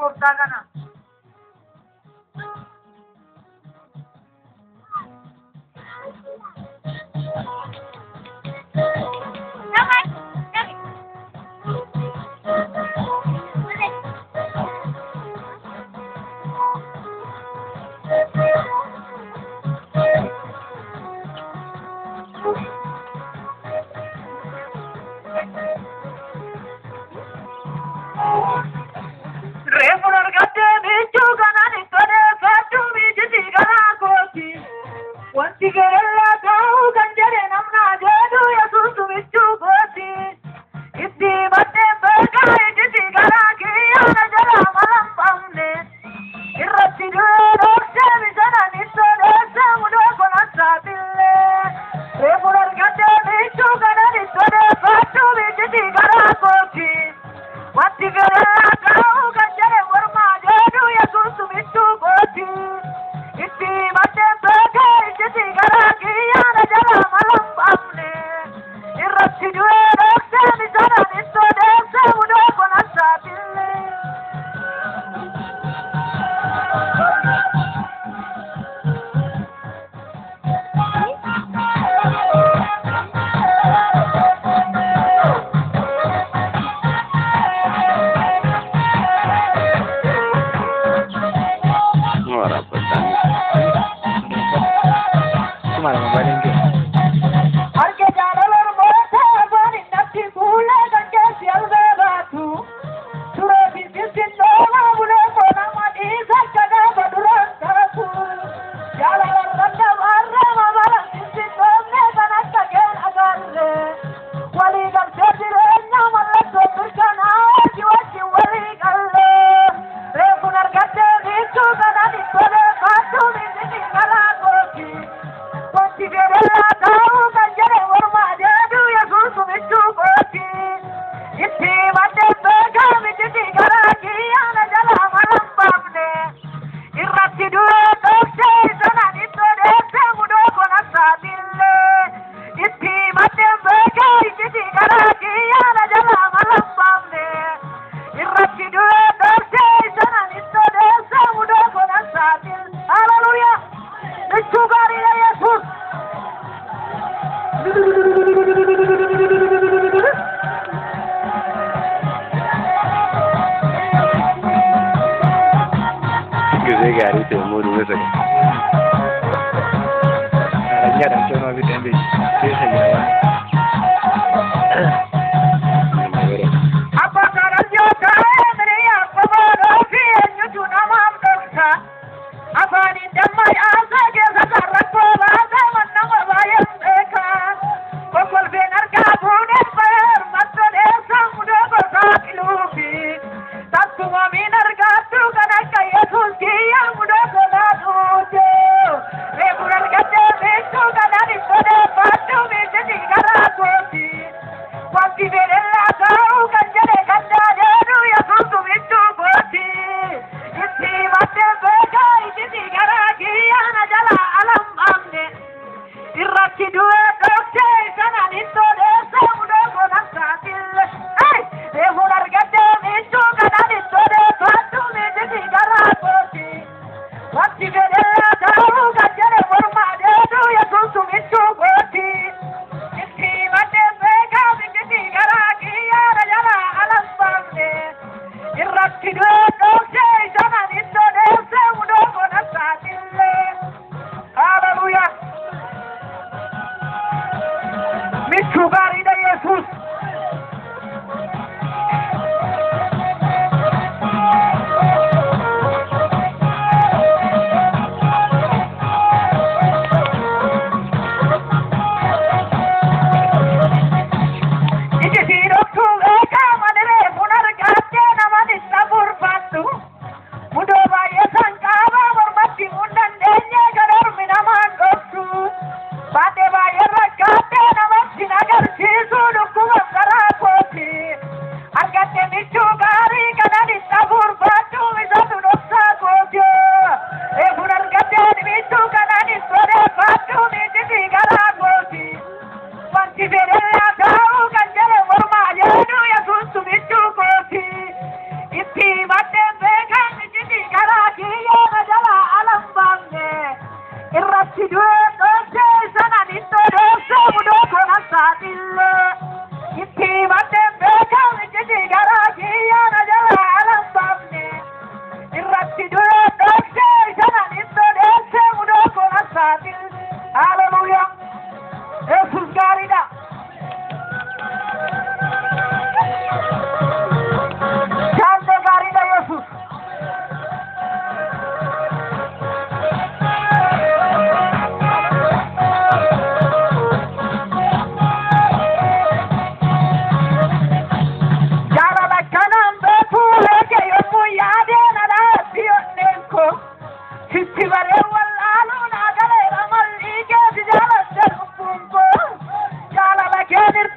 gooftaa kana. gari to mu ne sai ya dan tono bi tembe sai sai ya apa karanjo kae mere ya pamaro fi nyutu namam dokta apa ni damai asa ke zakar ko ba da wannan bayan eka kokol benar ka bune per matne samudo ko sakilufi tattu minar ka tu kana kai asulki amudo ko la duje me burar ka te beto kana ni sode patu me jeti kara koti Wanti verella kau kanjare kandare nu ya suntu vittu goti itti matte bega itti garagi ana jala alam amne irratti due dokte sana nitto de samudo konasta til hey de hunar gadde vittu kana nitto de patu me jeti garagoti Wanti verella kau kanjare forma de nu ya suntu vittu goti itti matte bega irratti due dokte sana nitto de samudo konasta til haleluya mitu gari da Yesus Itti matte bega Afaanir